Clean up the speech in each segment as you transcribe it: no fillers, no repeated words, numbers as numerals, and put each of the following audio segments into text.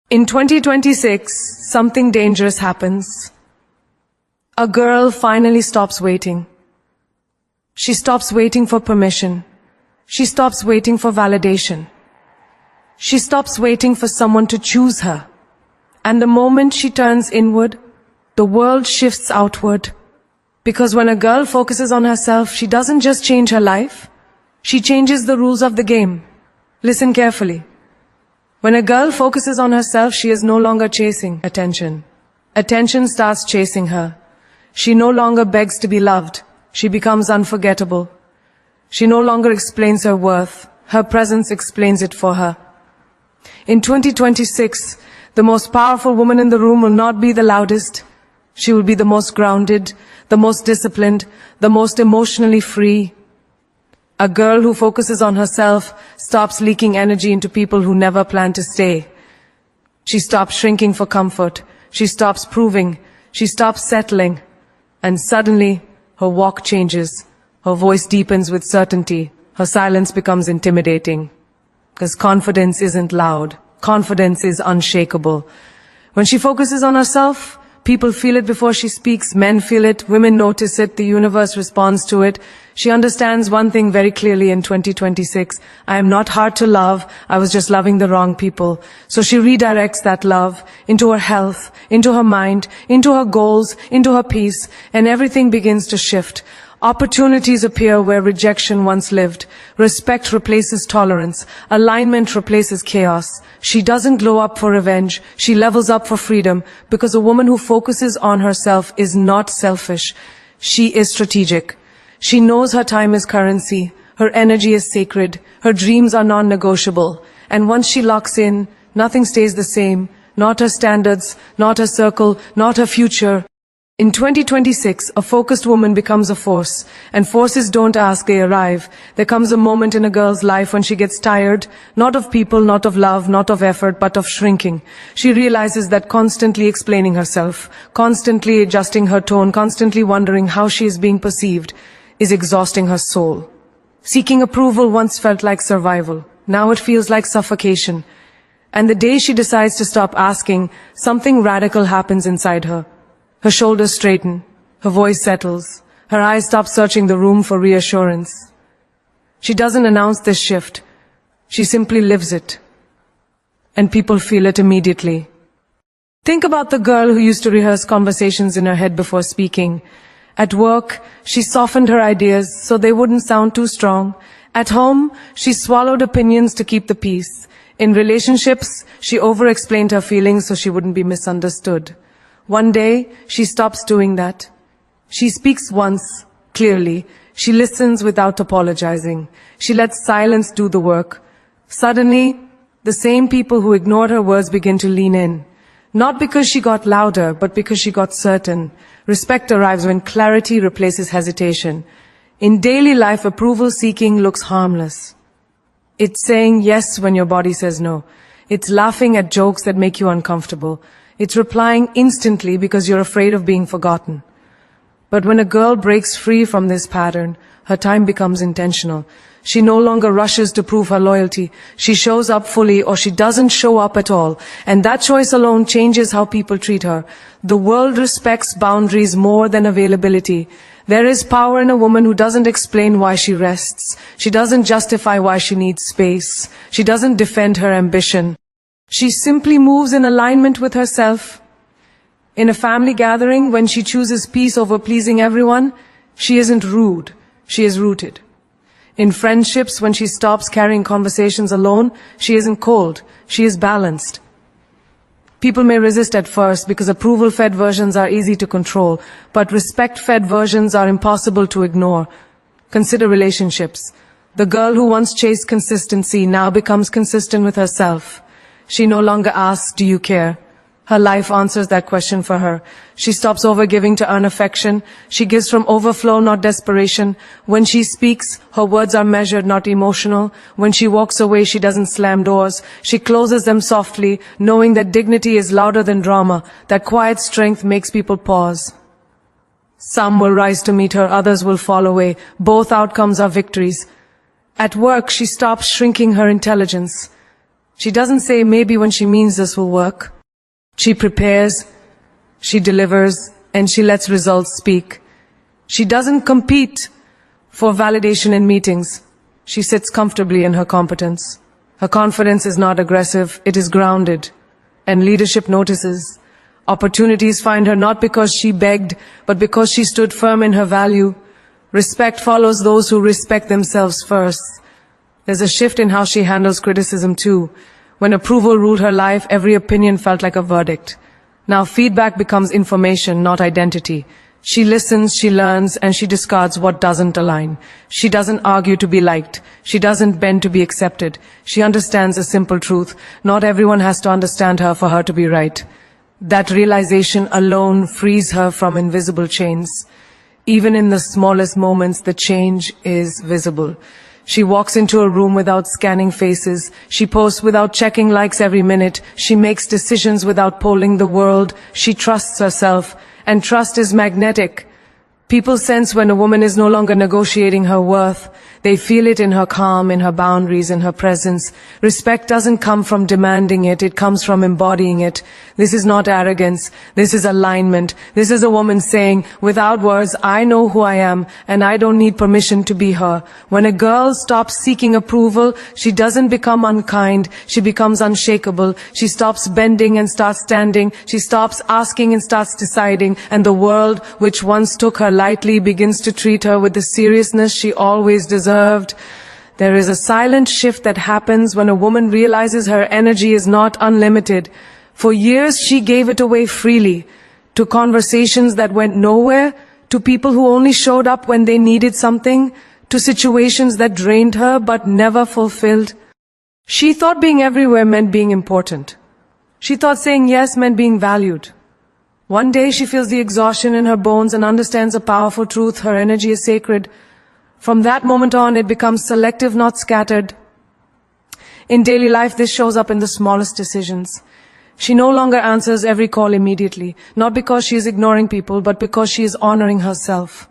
In 2026, something dangerous happens. A girl finally stops waiting. She stops waiting for permission. She stops waiting for validation. She stops waiting for someone to choose her. And the moment she turns inward, the world shifts outward. Because when a girl focuses on herself, she doesn't just change her life, she changes the rules of the game. Listen carefully. When a girl focuses on herself, she is no longer chasing attention. Attention starts chasing her. She no longer begs to be loved. She becomes unforgettable. She no longer explains her worth. Her presence explains it for her. In 2026, the most powerful woman in the room will not be the loudest. She will be the most grounded, the most disciplined, the most emotionally free. A girl who focuses on herself stops leaking energy into people who never plan to stay. She stops shrinking for comfort. She stops proving. She stops settling. And suddenly, her walk changes. Her voice deepens with certainty. Her silence becomes intimidating. Because confidence isn't loud. Confidence is unshakable. When she focuses on herself, people feel it before she speaks. Men feel it. Women notice it. The universe responds to it. She understands one thing very clearly in 2026. I am not hard to love. I was just loving the wrong people. So she redirects that love into her health, into her mind, into her goals, into her peace, and everything begins to shift. Opportunities appear where rejection once lived. Respect replaces tolerance. Alignment replaces chaos. She doesn't glow up for revenge. She levels up for freedom, because a woman who focuses on herself is not selfish. She is strategic. She knows her time is currency. Her energy is sacred. Her dreams are non-negotiable. And once she locks in, nothing stays the same. Not her standards, not her circle, not her future. In 2026, a focused woman becomes a force, and forces don't ask, they arrive. There comes a moment in a girl's life when she gets tired, not of people, not of love, not of effort, but of shrinking. She realizes that constantly explaining herself, constantly adjusting her tone, constantly wondering how she is being perceived, is exhausting her soul. Seeking approval once felt like survival. Now it feels like suffocation. And the day she decides to stop asking, something radical happens inside her. Her shoulders straighten, her voice settles, her eyes stop searching the room for reassurance. She doesn't announce this shift, she simply lives it. And people feel it immediately. Think about the girl who used to rehearse conversations in her head before speaking. At work, she softened her ideas so they wouldn't sound too strong. At home, she swallowed opinions to keep the peace. In relationships, she over-explained her feelings so she wouldn't be misunderstood. One day, she stops doing that. She speaks once, clearly. She listens without apologizing. She lets silence do the work. Suddenly, the same people who ignored her words begin to lean in. Not because she got louder, but because she got certain. Respect arrives when clarity replaces hesitation. In daily life, approval-seeking looks harmless. It's saying yes when your body says no. It's laughing at jokes that make you uncomfortable. It's replying instantly because you're afraid of being forgotten. But when a girl breaks free from this pattern, her time becomes intentional. She no longer rushes to prove her loyalty. She shows up fully, or she doesn't show up at all. And that choice alone changes how people treat her. The world respects boundaries more than availability. There is power in a woman who doesn't explain why she rests. She doesn't justify why she needs space. She doesn't defend her ambition. She simply moves in alignment with herself. In a family gathering, when she chooses peace over pleasing everyone, she isn't rude, she is rooted. In friendships, when she stops carrying conversations alone, she isn't cold, she is balanced. People may resist at first because approval-fed versions are easy to control, but respect-fed versions are impossible to ignore. Consider relationships. The girl who once chased consistency now becomes consistent with herself. She no longer asks, do you care? Her life answers that question for her. She stops overgiving to earn affection. She gives from overflow, not desperation. When she speaks, her words are measured, not emotional. When she walks away, she doesn't slam doors. She closes them softly, knowing that dignity is louder than drama, that quiet strength makes people pause. Some will rise to meet her, others will fall away. Both outcomes are victories. At work, she stops shrinking her intelligence. She doesn't say maybe when she means this will work. She prepares, she delivers, and she lets results speak. She doesn't compete for validation in meetings. She sits comfortably in her competence. Her confidence is not aggressive, it is grounded. And leadership notices. Opportunities find her not because she begged, but because she stood firm in her value. Respect follows those who respect themselves first. There's a shift in how she handles criticism too. When approval ruled her life, every opinion felt like a verdict. Now feedback becomes information, not identity. She listens, she learns, and she discards what doesn't align. She doesn't argue to be liked. She doesn't bend to be accepted. She understands a simple truth. Not everyone has to understand her for her to be right. That realization alone frees her from invisible chains. Even in the smallest moments, the change is visible. She walks into a room without scanning faces. She posts without checking likes every minute. She makes decisions without polling the world. She trusts herself. And trust is magnetic. People sense when a woman is no longer negotiating her worth. They feel it in her calm, in her boundaries, in her presence. Respect doesn't come from demanding it, it comes from embodying it. This is not arrogance, this is alignment. This is a woman saying, without words, I know who I am, and I don't need permission to be her. When a girl stops seeking approval, she doesn't become unkind, she becomes unshakable. She stops bending and starts standing. She stops asking and starts deciding. And the world, which once took her lightly, begins to treat her with the seriousness she always deserved. There is a silent shift that happens when a woman realizes her energy is not unlimited. For years she gave it away freely, to conversations that went nowhere, to people who only showed up when they needed something, to situations that drained her but never fulfilled. She thought being everywhere meant being important. She thought saying yes meant being valued. One day she feels the exhaustion in her bones and understands a powerful truth: her energy is sacred. From that moment on, it becomes selective, not scattered. In daily life, this shows up in the smallest decisions. She no longer answers every call immediately, not because she is ignoring people, but because she is honoring herself.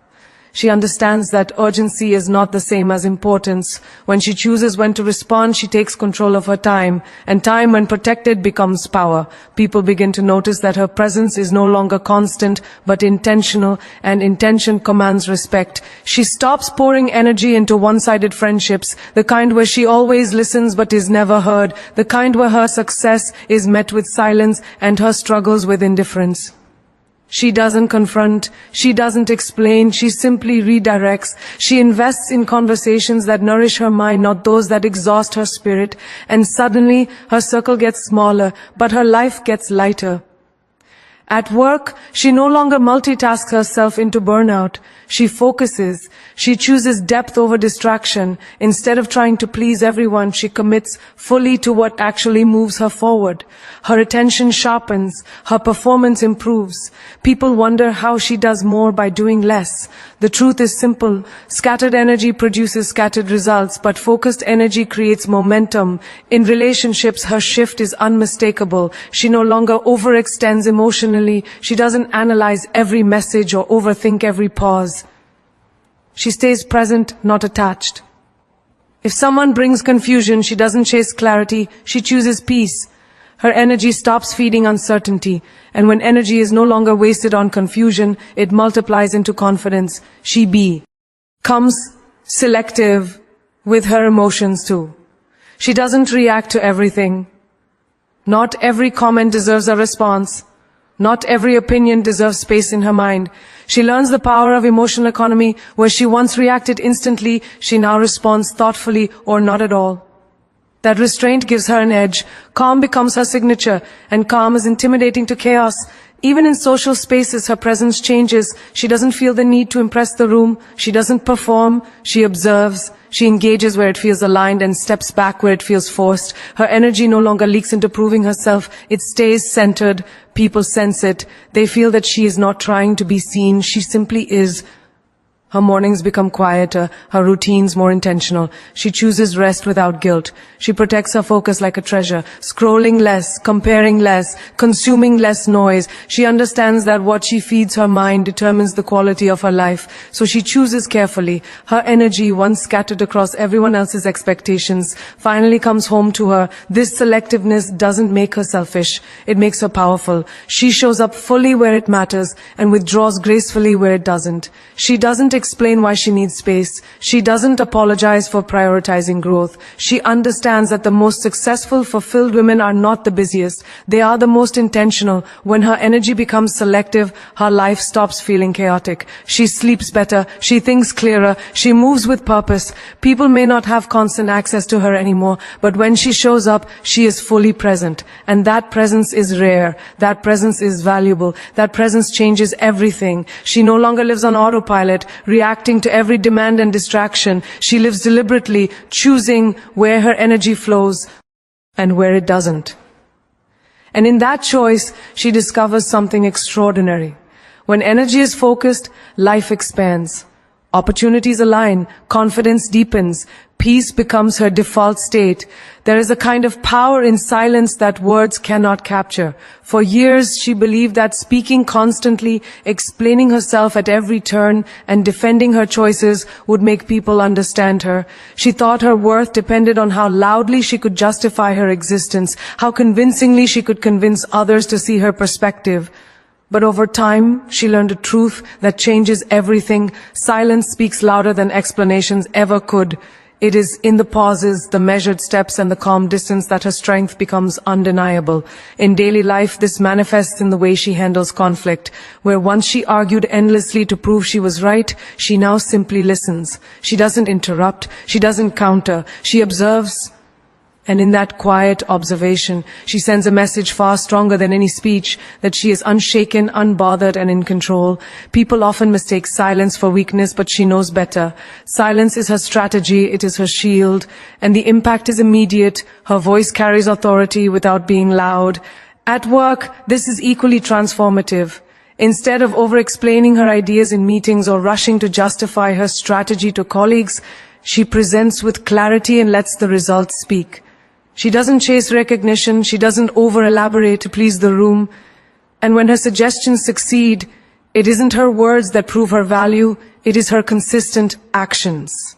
She understands that urgency is not the same as importance. When she chooses when to respond, she takes control of her time. And time, when protected, becomes power. People begin to notice that her presence is no longer constant, but intentional, and intention commands respect. She stops pouring energy into one-sided friendships, the kind where she always listens but is never heard, the kind where her success is met with silence and her struggles with indifference. She doesn't confront, she doesn't explain, she simply redirects. She invests in conversations that nourish her mind, not those that exhaust her spirit. And suddenly, her circle gets smaller, but her life gets lighter. At work, she no longer multitasks herself into burnout. She focuses. She chooses depth over distraction. Instead of trying to please everyone, she commits fully to what actually moves her forward. Her attention sharpens. Her performance improves. People wonder how she does more by doing less. The truth is simple. Scattered energy produces scattered results, but focused energy creates momentum. In relationships, her shift is unmistakable. She no longer overextends emotionally. She doesn't analyze every message or overthink every pause. She stays present, not attached. If someone brings confusion, she doesn't chase clarity, she chooses peace. Her energy stops feeding uncertainty, and when energy is no longer wasted on confusion, it multiplies into confidence. She becomes selective with her emotions too. She doesn't react to everything. Not every comment deserves a response. Not every opinion deserves space in her mind. She learns the power of emotional economy. Where she once reacted instantly, she now responds thoughtfully or not at all. That restraint gives her an edge. Calm becomes her signature, and calm is intimidating to chaos. Even in social spaces, her presence changes. She doesn't feel the need to impress the room. She doesn't perform. She observes. She engages where it feels aligned and steps back where it feels forced. Her energy no longer leaks into proving herself. It stays centered. People sense it. They feel that she is not trying to be seen. She simply is. Her mornings become quieter, her routines more intentional. She chooses rest without guilt. She protects her focus like a treasure, scrolling less, comparing less, consuming less noise. She understands that what she feeds her mind determines the quality of her life, so she chooses carefully. Her energy, once scattered across everyone else's expectations, finally comes home to her. This selectiveness doesn't make her selfish, it makes her powerful. She shows up fully where it matters and withdraws gracefully where it doesn't. She doesn't explain why she needs space. She doesn't apologize for prioritizing growth. She understands that the most successful, fulfilled women are not the busiest. They are the most intentional. When her energy becomes selective, her life stops feeling chaotic. She sleeps better. She thinks clearer. She moves with purpose. People may not have constant access to her anymore, but when she shows up, she is fully present. And that presence is rare. That presence is valuable. That presence changes everything. She no longer lives on autopilot, reacting to every demand and distraction. She lives deliberately, choosing where her energy flows and where it doesn't. And in that choice, she discovers something extraordinary. When energy is focused, life expands. Opportunities align, confidence deepens, peace becomes her default state. There is a kind of power in silence that words cannot capture. For years, she believed that speaking constantly, explaining herself at every turn, and defending her choices would make people understand her. She thought her worth depended on how loudly she could justify her existence, how convincingly she could convince others to see her perspective. But over time, she learned a truth that changes everything. Silence speaks louder than explanations ever could. It is in the pauses, the measured steps, and the calm distance that her strength becomes undeniable. In daily life, this manifests in the way she handles conflict. Where once she argued endlessly to prove she was right, she now simply listens. She doesn't interrupt. She doesn't counter. She observes. And in that quiet observation, she sends a message far stronger than any speech, that she is unshaken, unbothered, and in control. People often mistake silence for weakness, but she knows better. Silence is her strategy, it is her shield, and the impact is immediate. Her voice carries authority without being loud. At work, this is equally transformative. Instead of over-explaining her ideas in meetings or rushing to justify her strategy to colleagues, she presents with clarity and lets the results speak. She doesn't chase recognition, she doesn't over-elaborate to please the room. And when her suggestions succeed, it isn't her words that prove her value, it is her consistent actions.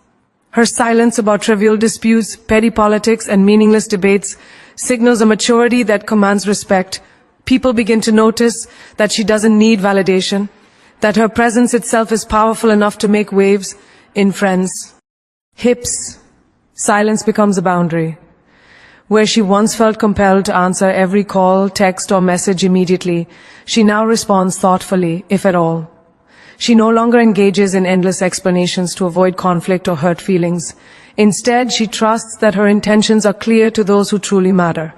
Her silence about trivial disputes, petty politics, and meaningless debates signals a maturity that commands respect. People begin to notice that she doesn't need validation, that her presence itself is powerful enough to make waves in friends. Hips, silence becomes a boundary. Where she once felt compelled to answer every call, text, or message immediately, she now responds thoughtfully, if at all. She no longer engages in endless explanations to avoid conflict or hurt feelings. Instead, she trusts that her intentions are clear to those who truly matter.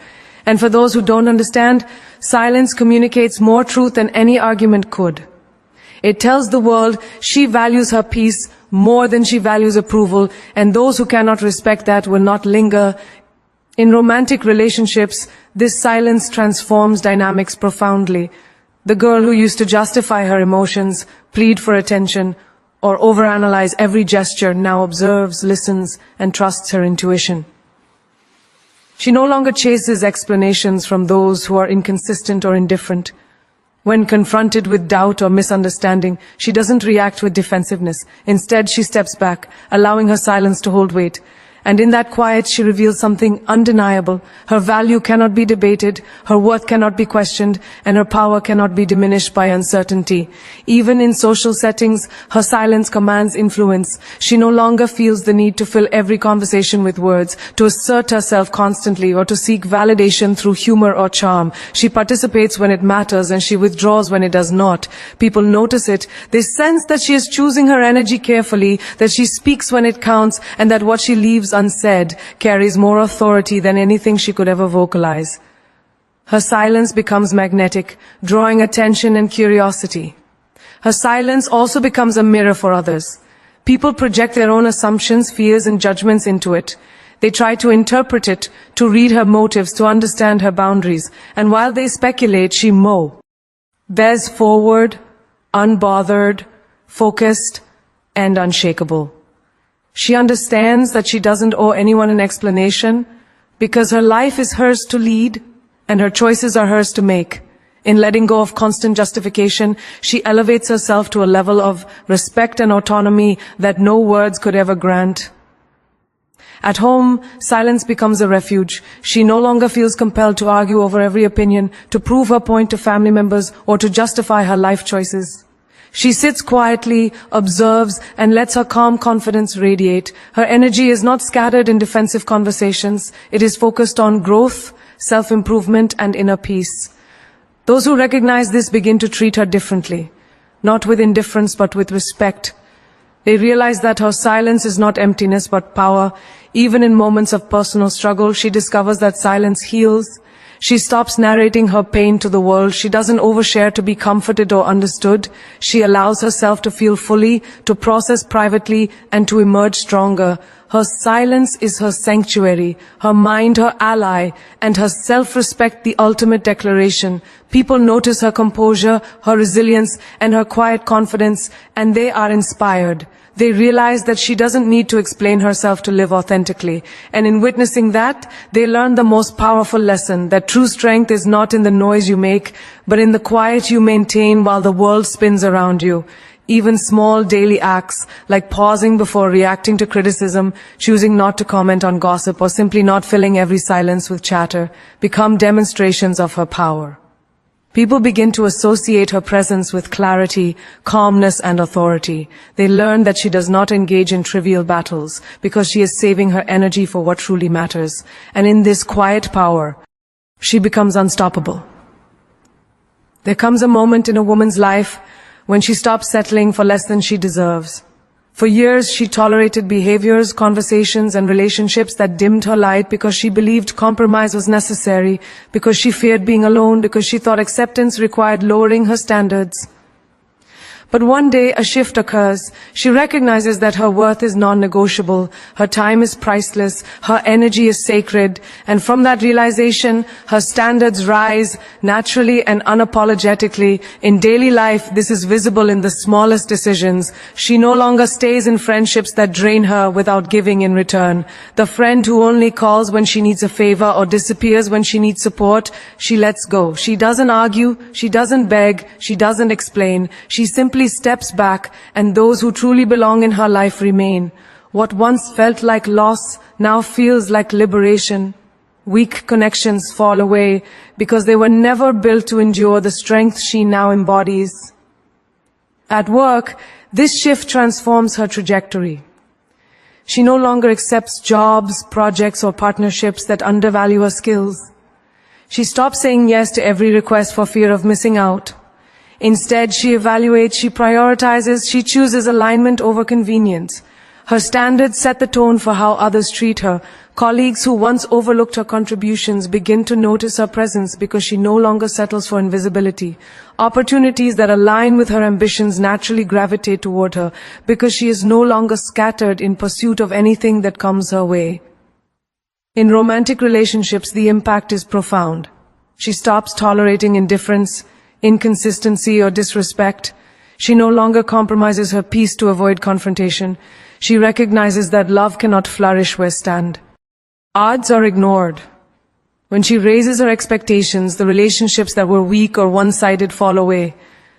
And for those who don't understand, silence communicates more truth than any argument could. It tells the world she values her peace more than she values approval, and those who cannot respect that will not linger. In romantic relationships, this silence transforms dynamics profoundly. The girl who used to justify her emotions, plead for attention, or overanalyze every gesture now observes, listens, and trusts her intuition. She no longer chases explanations from those who are inconsistent or indifferent. When confronted with doubt or misunderstanding, she doesn't react with defensiveness. Instead, she steps back, allowing her silence to hold weight. And in that quiet, she reveals something undeniable. Her value cannot be debated, her worth cannot be questioned, and her power cannot be diminished by uncertainty. Even in social settings, her silence commands influence. She no longer feels the need to fill every conversation with words, to assert herself constantly, or to seek validation through humor or charm. She participates when it matters, and she withdraws when it does not. People notice it. They sense that she is choosing her energy carefully, that she speaks when it counts, and that what she leaves unsaid carries more authority than anything she could ever vocalize. Her silence becomes magnetic, drawing attention and curiosity. Her silence also becomes a mirror for others. People project their own assumptions, fears, and judgments into it. They try to interpret it, to read her motives, to understand her boundaries. And while they speculate, she bears forward, unbothered, focused, and unshakable. She understands that she doesn't owe anyone an explanation because her life is hers to lead and her choices are hers to make. In letting go of constant justification, she elevates herself to a level of respect and autonomy that no words could ever grant. At home, silence becomes a refuge. She no longer feels compelled to argue over every opinion, to prove her point to family members, or to justify her life choices. She sits quietly, observes, and lets her calm confidence radiate. Her energy is not scattered in defensive conversations. It is focused on growth, self-improvement, and inner peace. Those who recognize this begin to treat her differently, not with indifference but with respect. They realize that her silence is not emptiness but power. Even in moments of personal struggle, she discovers that silence heals. She stops narrating her pain to the world. She doesn't overshare to be comforted or understood. She allows herself to feel fully, to process privately, and to emerge stronger. Her silence is her sanctuary, her mind her ally, and her self-respect the ultimate declaration. People notice her composure, her resilience, and her quiet confidence, and they are inspired. They realize that she doesn't need to explain herself to live authentically. And in witnessing that, they learn the most powerful lesson, that true strength is not in the noise you make, but in the quiet you maintain while the world spins around you. Even small daily acts, like pausing before reacting to criticism, choosing not to comment on gossip, or simply not filling every silence with chatter, become demonstrations of her power. People begin to associate her presence with clarity, calmness, and authority. They learn that she does not engage in trivial battles because she is saving her energy for what truly matters. And in this quiet power, she becomes unstoppable. There comes a moment in a woman's life when she stops settling for less than she deserves. For years, she tolerated behaviors, conversations, and relationships that dimmed her light because she believed compromise was necessary, because she feared being alone, because she thought acceptance required lowering her standards. But one day, a shift occurs. She recognizes that her worth is non-negotiable, her time is priceless, her energy is sacred, and from that realization, her standards rise naturally and unapologetically. In daily life, this is visible in the smallest decisions. She no longer stays in friendships that drain her without giving in return. The friend who only calls when she needs a favor or disappears when she needs support, she lets go. She doesn't argue, she doesn't beg, she doesn't explain. She simply steps back, and those who truly belong in her life remain. What once felt like loss now feels like liberation. Weak connections fall away because they were never built to endure the strength she now embodies. At work, this shift transforms her trajectory. She no longer accepts jobs, projects, or partnerships that undervalue her skills. She stops saying yes to every request for fear of missing out. Instead, she evaluates, she prioritizes, she chooses alignment over convenience. Her standards set the tone for how others treat her. Colleagues who once overlooked her contributions begin to notice her presence because she no longer settles for invisibility. Opportunities that align with her ambitions naturally gravitate toward her because she is no longer scattered in pursuit of anything that comes her way. In romantic relationships, the impact is profound. She stops tolerating indifference, inconsistency, or disrespect. She no longer compromises her peace to avoid confrontation. She recognizes that love cannot flourish where stand. Odds are ignored. When she raises her expectations, the relationships that were weak or one-sided fall away.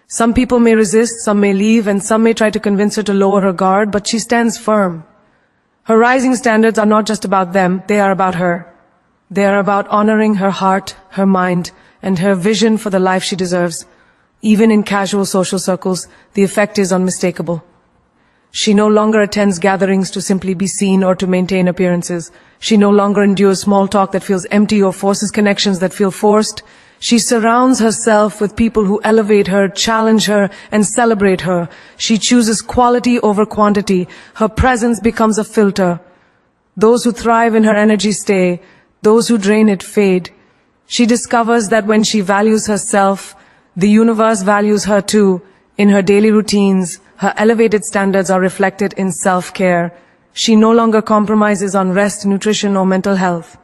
Some people may resist, some may leave, and some may try to convince her to lower her guard, but she stands firm. Her rising standards are not just about them, they are about her. They are about honoring her heart, her mind, and her vision for the life she deserves. Even in casual social circles, the effect is unmistakable. She no longer attends gatherings to simply be seen or to maintain appearances. She no longer endures small talk that feels empty or forces connections that feel forced. She surrounds herself with people who elevate her, challenge her, and celebrate her. She chooses quality over quantity. Her presence becomes a filter. Those who thrive in her energy stay. Those who drain it fade. She discovers that when she values herself, the universe values her too. In her daily routines, her elevated standards are reflected in self-care. She no longer compromises on rest, nutrition, or mental health.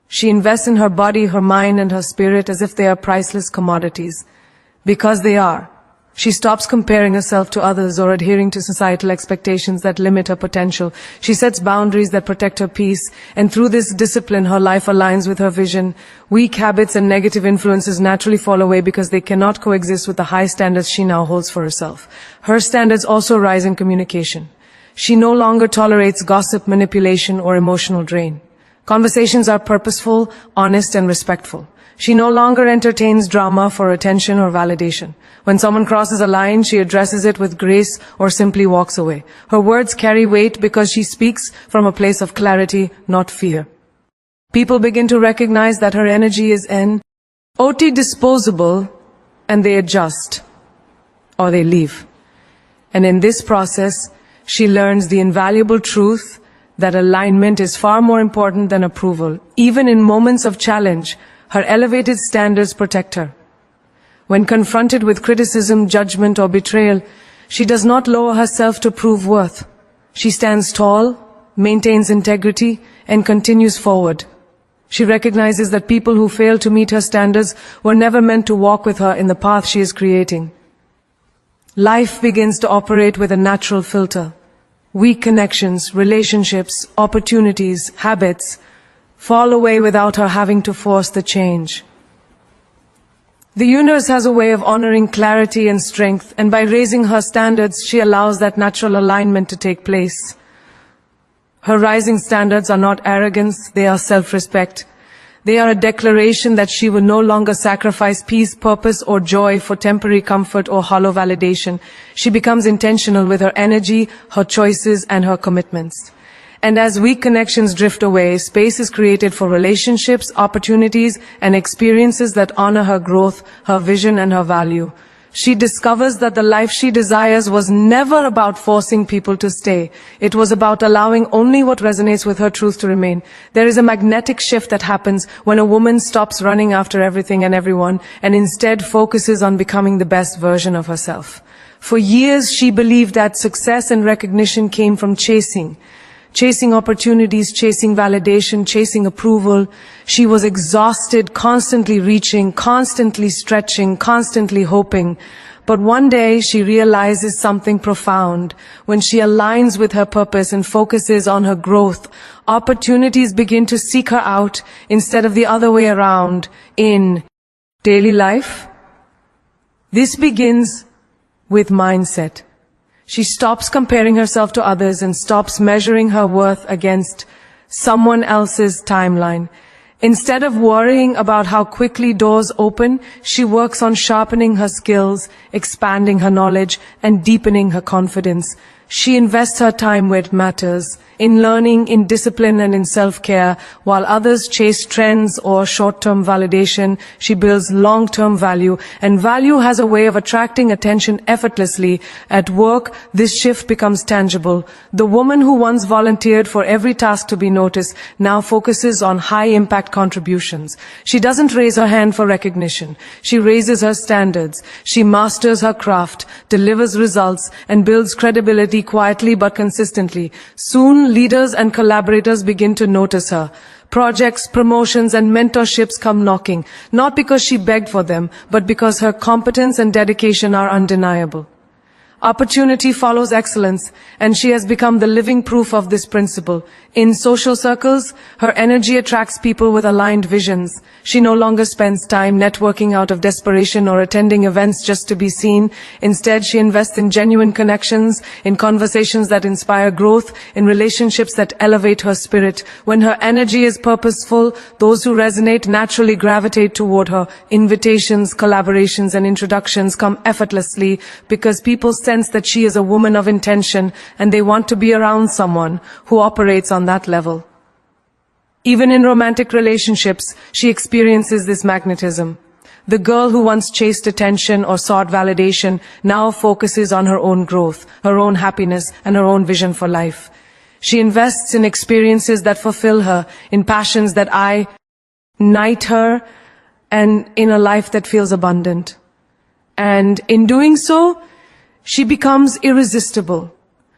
She invests in her body, her mind, and her spirit as if they are priceless commodities. Because they are. She stops comparing herself to others or adhering to societal expectations that limit her potential. She sets boundaries that protect her peace, and through this discipline, her life aligns with her vision. Weak habits and negative influences naturally fall away because they cannot coexist with the high standards she now holds for herself. Her standards also rise in communication. She no longer tolerates gossip, manipulation, or emotional drain. Conversations are purposeful, honest, and respectful. She no longer entertains drama for attention or validation. When someone crosses a line, she addresses it with grace or simply walks away. Her words carry weight because she speaks from a place of clarity, not fear. People begin to recognize that her energy is OT disposable, and they adjust, or they leave. And in this process, she learns the invaluable truth that alignment is far more important than approval. Even in moments of challenge, her elevated standards protect her. When confronted with criticism, judgment, or betrayal, she does not lower herself to prove worth. She stands tall, maintains integrity, and continues forward. She recognizes that people who fail to meet her standards were never meant to walk with her in the path she is creating. Life begins to operate with a natural filter. Weak connections, relationships, opportunities, habits fall away without her having to force the change. The universe has a way of honoring clarity and strength, and by raising her standards, she allows that natural alignment to take place. Her rising standards are not arrogance, they are self-respect. They are a declaration that she will no longer sacrifice peace, purpose, or joy for temporary comfort or hollow validation. She becomes intentional with her energy, her choices, and her commitments. And as weak connections drift away, space is created for relationships, opportunities, and experiences that honor her growth, her vision, and her value. She discovers that the life she desires was never about forcing people to stay. It was about allowing only what resonates with her truth to remain. There is a magnetic shift that happens when a woman stops running after everything and everyone and instead focuses on becoming the best version of herself. For years, she believed that success and recognition came from chasing opportunities, chasing validation, chasing approval. She was exhausted, constantly reaching, constantly stretching, constantly hoping. But one day she realizes something profound. When she aligns with her purpose and focuses on her growth, opportunities begin to seek her out instead of the other way around in daily life. This begins with mindset. She stops comparing herself to others and stops measuring her worth against someone else's timeline. Instead of worrying about how quickly doors open, she works on sharpening her skills, expanding her knowledge, and deepening her confidence. She invests her time where it matters, in learning, in discipline, and in self-care. While others chase trends or short-term validation, she builds long-term value, and value has a way of attracting attention effortlessly. At work, this shift becomes tangible. The woman who once volunteered for every task to be noticed now focuses on high-impact contributions. She doesn't raise her hand for recognition. She raises her standards. She masters her craft, delivers results, and builds credibility quietly but consistently. Soon, leaders and collaborators begin to notice her. Projects, promotions, and mentorships come knocking, not because she begged for them, but because her competence and dedication are undeniable. Opportunity follows excellence, and she has become the living proof of this principle. In social circles, her energy attracts people with aligned visions. She no longer spends time networking out of desperation or attending events just to be seen. Instead, she invests in genuine connections, in conversations that inspire growth, in relationships that elevate her spirit. When her energy is purposeful, those who resonate naturally gravitate toward her. Invitations, collaborations, and introductions come effortlessly because people sense that she is a woman of intention and they want to be around someone who operates on that level. Even in romantic relationships, she experiences this magnetism. The girl who once chased attention or sought validation now focuses on her own growth, her own happiness, and her own vision for life. She invests in experiences that fulfill her, in passions that ignite her, and in a life that feels abundant. And in doing so, she becomes irresistible,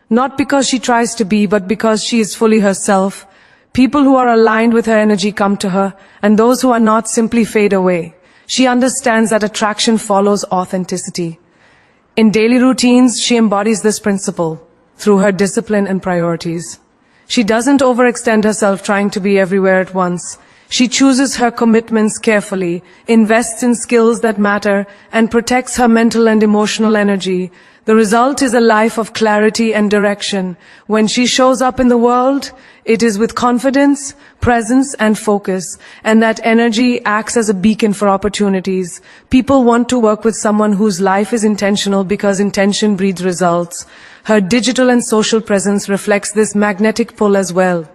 not because she tries to be, but because she is fully herself. People who are aligned with her energy come to her, and those who are not simply fade away. She understands that attraction follows authenticity. In daily routines, she embodies this principle through her discipline and priorities. She doesn't overextend herself trying to be everywhere at once. She chooses her commitments carefully, invests in skills that matter, and protects her mental and emotional energy. The result is a life of clarity and direction. When she shows up in the world, it is with confidence, presence, and focus, and that energy acts as a beacon for opportunities. People want to work with someone whose life is intentional because intention breeds results. Her digital and social presence reflects this magnetic pull as well.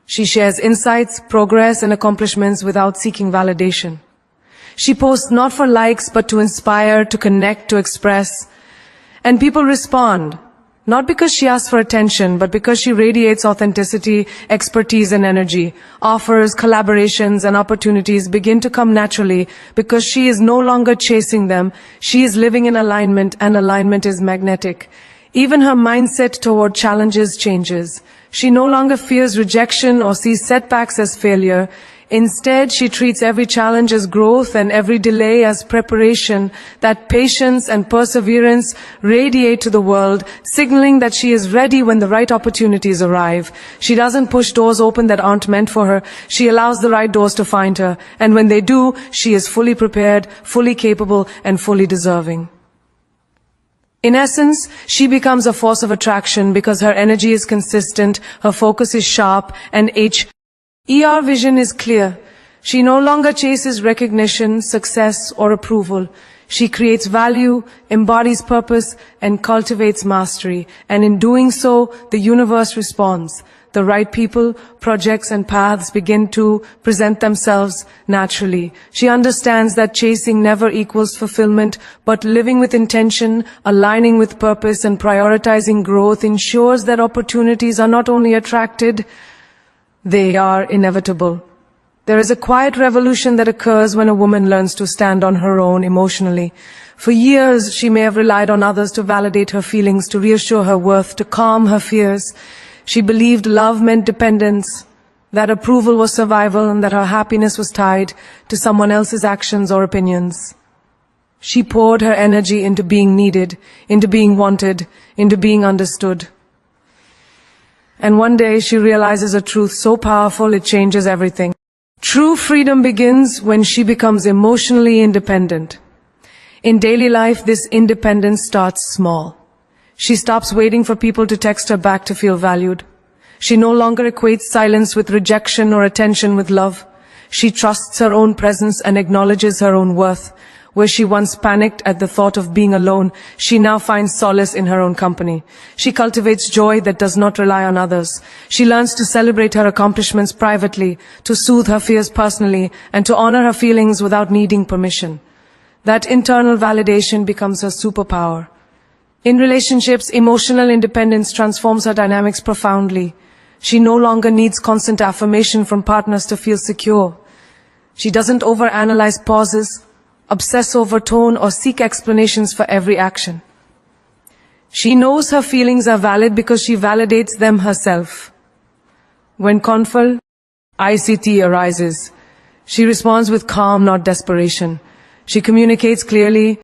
She shares insights, progress, and accomplishments without seeking validation. She posts not for likes, but to inspire, to connect, to express. And people respond, not because she asks for attention, but because she radiates authenticity, expertise, and energy. Offers, collaborations, and opportunities begin to come naturally because she is no longer chasing them. She is living in alignment, and alignment is magnetic. Even her mindset toward challenges changes. She no longer fears rejection or sees setbacks as failure. Instead, she treats every challenge as growth and every delay as preparation. That patience and perseverance radiate to the world, signaling that she is ready when the right opportunities arrive. She doesn't push doors open that aren't meant for her. She allows the right doors to find her. And when they do, she is fully prepared, fully capable, and fully deserving. In essence, she becomes a force of attraction because her energy is consistent, her focus is sharp, and her vision is clear. She no longer chases recognition, success, or approval. She creates value, embodies purpose, and cultivates mastery. And in doing so, the universe responds. The right people, projects, and paths begin to present themselves naturally. She understands that chasing never equals fulfillment, but living with intention, aligning with purpose, and prioritizing growth ensures that opportunities are not only attracted, they are inevitable. There is a quiet revolution that occurs when a woman learns to stand on her own emotionally. For years, she may have relied on others to validate her feelings, to reassure her worth, to calm her fears. She believed love meant dependence, that approval was survival, and that her happiness was tied to someone else's actions or opinions. She poured her energy into being needed, into being wanted, into being understood. And one day she realizes a truth so powerful it changes everything. True freedom begins when she becomes emotionally independent. In daily life, this independence starts small. She stops waiting for people to text her back to feel valued. She no longer equates silence with rejection or attention with love. She trusts her own presence and acknowledges her own worth. Where she once panicked at the thought of being alone, she now finds solace in her own company. She cultivates joy that does not rely on others. She learns to celebrate her accomplishments privately, to soothe her fears personally, and to honor her feelings without needing permission. That internal validation becomes her superpower. In relationships, emotional independence transforms her dynamics profoundly. She no longer needs constant affirmation from partners to feel secure. She doesn't overanalyze pauses, obsess over tone, or seek explanations for every action. She knows her feelings are valid because she validates them herself. When conflict, ICT arises, she responds with calm, not desperation. She communicates clearly,